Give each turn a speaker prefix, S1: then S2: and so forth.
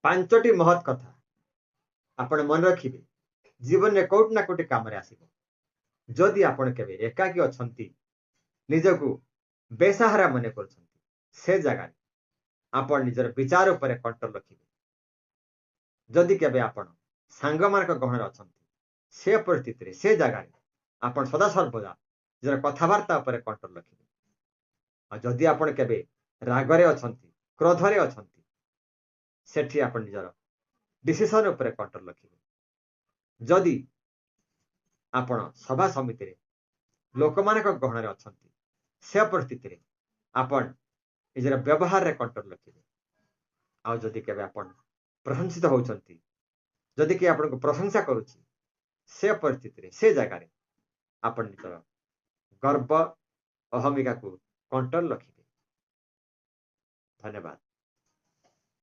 S1: पांचटी महत् कथा आपण मन रखिबे जीवन में कोट ना कोटी काम आसब जदि आपण केबे एकाकी अछंती निजको बेसहारा मन कर से जगह आपण निजर विचार उपर कंट्रोल रखिबे जदि केबे आपण सांग मान गहन अछंती से परिस्थिति से जगह आपण सदा सर्वदा निजर कथबार्ता उपर कंट्रोल रखिबे जदि आपण केबे रागरे अछंती क्रोधरे अछंती सेठी आपण निजर डिसीजन उपर कंट्रोल रखिबे जदि आपण सभा समिति रे लोक मान गहन अछंती से परिस्थिति आपण निजर व्यवहार रे कंट्रोल रखिबे आ जदि केबे आपण प्रशंसित होउछंती जदि कि आपण को प्रशंसा करूची से परिस्थिति रे से जगह रे आपण निजर गर्व अहमिका को कंट्रोल रखिबे। धन्यवाद।